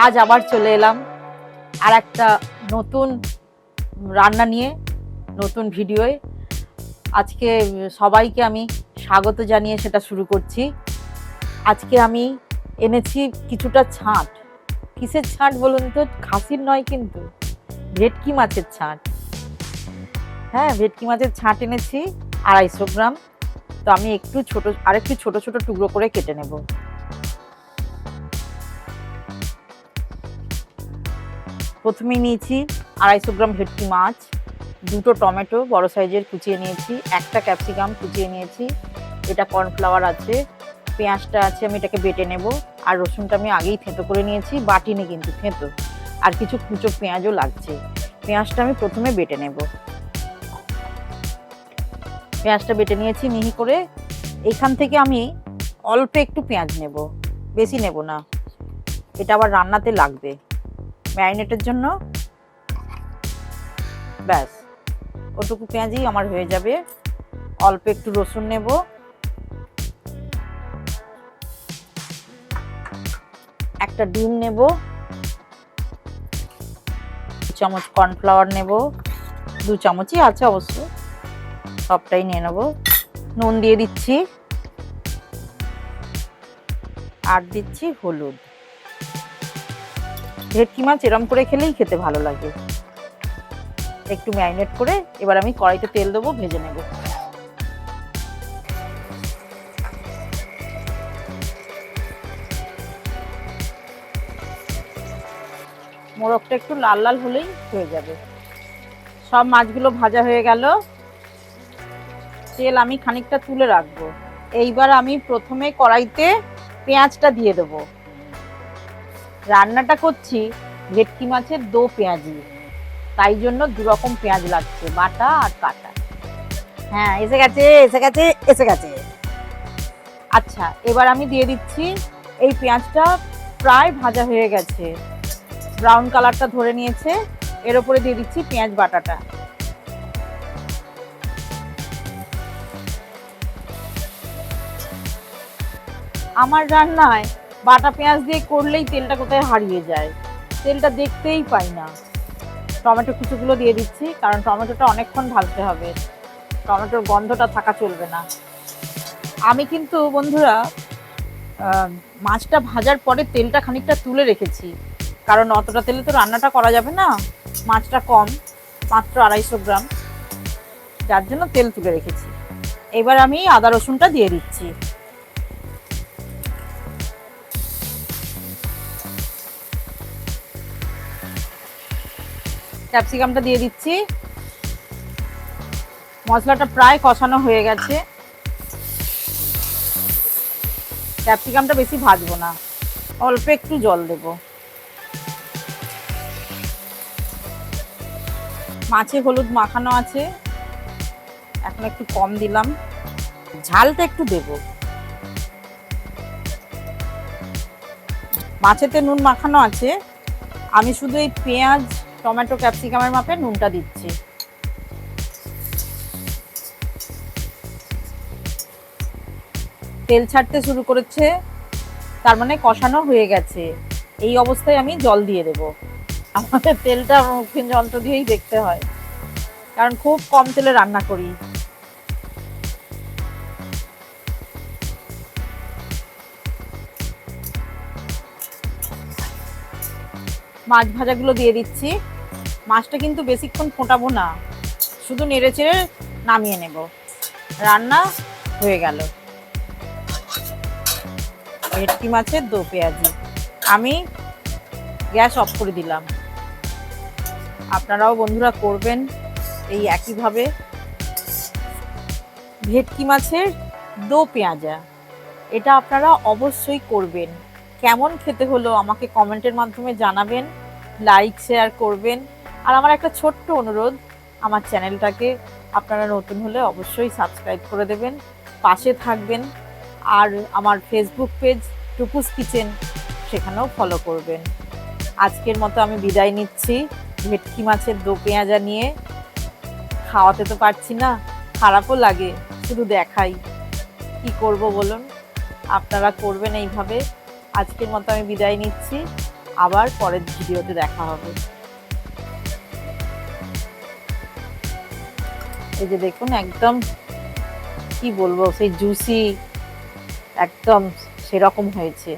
আজ আবার চলে এলাম আর একটা নতুন রান্না নিয়ে, নতুন ভিডিওয়ে। আজকে সবাইকে আমি স্বাগত জানিয়ে সেটা শুরু করছি। আজকে আমি এনেছি কিছুটা ছাঁট। কিসের ছাঁট বলুন তো? খাসির নয় কিন্তু, ভেটকি মাছের ছাঁট। হ্যাঁ, ভেটকি মাছের ছাঁট এনেছি 250 গ্রাম। তো আমি একটু ছোট ছোট টুকরো করে কেটে নেব। প্রথমেই নিয়েছি 250 গ্রাম ভেটকি মাছ, দুটো টমেটো বড় সাইজের কুচিয়ে নিয়েছি, একটা ক্যাপসিকাম কুচিয়ে নিয়েছি, এটা কর্নফ্লাওয়ার আছে, পেঁয়াজটা আছে, আমি এটাকে বেটে নেব। আর রসুনটা আমি আগেই থেঁতো করে নিয়েছি, বাটিনি কিন্তু থেঁতো। আর কিছু কুচো পেঁয়াজও লাগছে। পেঁয়াজটা আমি প্রথমে বেটে নেব। পেঁয়াজটা বেটে নিয়েছি মিহি করে। এখান থেকে আমি অল্প একটু পেঁয়াজ নেব, বেশি নেব না, এটা আবার রান্নাতে লাগবে ম্যারিনেটের জন্য। ব্যাস, ওটুকু পেঁয়াজই আমার হয়ে যাবে। অল্প একটু রসুন নেব, একটা ডিম নেব, 2 চামচ কর্নফ্লাওয়ার নেব, 2 চামচই আছে অবশ্য, সবটাই নিয়ে নেব। নুন দিয়ে দিচ্ছি, আর দিচ্ছি হলুদ। ভেটকি মাছ এরম করে খেলেই খেতে ভালো লাগে। একটু ম্যারিনেট করে এবার আমি কড়াইতে তেল দেবো, ভেজে নেব। মোরগটা একটু লাল লাল হলেই হয়ে যাবে। সব মাছগুলো ভাজা হয়ে গেল, তেল আমি খানিকটা তুলে রাখবো। এইবার আমি প্রথমে কড়াইতে পেঁয়াজটা দিয়ে দেবো। রান্নাটা করছি ভেটকি মাছের দো পেঁয়াজি, তাই জন্য দুরকম পেঁয়াজ লাগছে, বাটা আর কাটা। হ্যাঁ, এসে গেছে এসে গেছে এসে গেছে। আচ্ছা, এবার আমি দিয়ে দিচ্ছি, এই পেঁয়াজটা প্রায় ভাজা হয়ে গেছে, ব্রাউন কালারটা ধরে নিয়েছে। এর উপরে দিয়ে দিচ্ছি পেঁয়াজ বাটাটা। আমার রান্নায় বাটা পেঁয়াজ দিয়ে করলেই তেলটা কোথায় হারিয়ে যায়, তেলটা দেখতেই পাই না। টমেটো কুচোগুলো দিয়ে দিচ্ছি, কারণ টমেটোটা অনেকক্ষণ ভাজতে হবে, টমেটোর গন্ধটা থাকা চলবে না। আমি কিন্তু বন্ধুরা মাছটা ভাজার পরে তেলটা খানিকটা তুলে রেখেছি, কারণ অতটা তেলে তো রান্নাটা করা যাবে না, মাছটা কম, মাত্র 250 গ্রাম, যার জন্য তেল তুলে রেখেছি। এবার আমি আদা রসুনটা দিয়ে দিচ্ছি। ক্যাপসিকামটা দিয়ে দিচ্ছি। মশলাটা প্রায় কষানো হয়ে গেছে। ক্যাপসিকামটা বেশি ভাজবো না, অল্প একটু জল দেব। মাছে হলুদ মাখানো আছে, এখন একটু কম দিলাম, ঝালটা একটু দেব। মাছেতে নুন মাখানো আছে, আমি শুধু এই পেঁয়াজ টমেটো ক্যাপসিকামের মাপে নুনটা দিচ্ছি। তেল ছাড়তে শুরু করেছে, তার মানে কষানো হয়ে গেছে। এই অবস্থায় আমি জল দিয়ে দেব। আমাদের তেলটা মুখে যন্ত্র দিয়েই দেখতে হয়, কারণ খুব কম তেলে রান্না করি। মাছ ভাজাগুলো দিয়ে দিচ্ছি। মাছটা কিন্তু বেশিক্ষণ ফোটাবো না, শুধু নেড়ে চেড়ে নামিয়ে নেব, রান্না হয়ে গেল। ভেটকি মাছের দো পেঁয়াজি। আমি গ্যাস অফ করে দিলাম। আপনারাও বন্ধুরা করবেন এই একইভাবে। ভেটকি মাছের দো পেঁয়াজা, এটা আপনারা অবশ্যই করবেন। কেমন খেতে হলো আমাকে কমেন্টের মাধ্যমে জানাবেন, লাইক শেয়ার করবেন। আর আমার একটা ছোট্ট অনুরোধ, আমার চ্যানেলটাকে আপনারা নতুন হলে অবশ্যই সাবস্ক্রাইব করে দেবেন, পাশে থাকবেন। আর আমার ফেসবুক পেজ টুকুস কিচেন, সেখানেও ফলো করবেন। আজকের মতো আমি বিদায় নিচ্ছি ভেটকি মাছের দো পেঁয়াজা নিয়ে। খাওয়াতে তো পারছি না, খারাপও লাগে, শুধু দেখাই, কি করব বলুন। আপনারা করবেন এইভাবে। আজকের মতো আমি বিদায় নিচ্ছি, আবার পরের ভিডিওতে দেখা হবে। এই যে দেখুন একদম কি বলবো, সেই জুসি একদম সেরকম হয়েছে।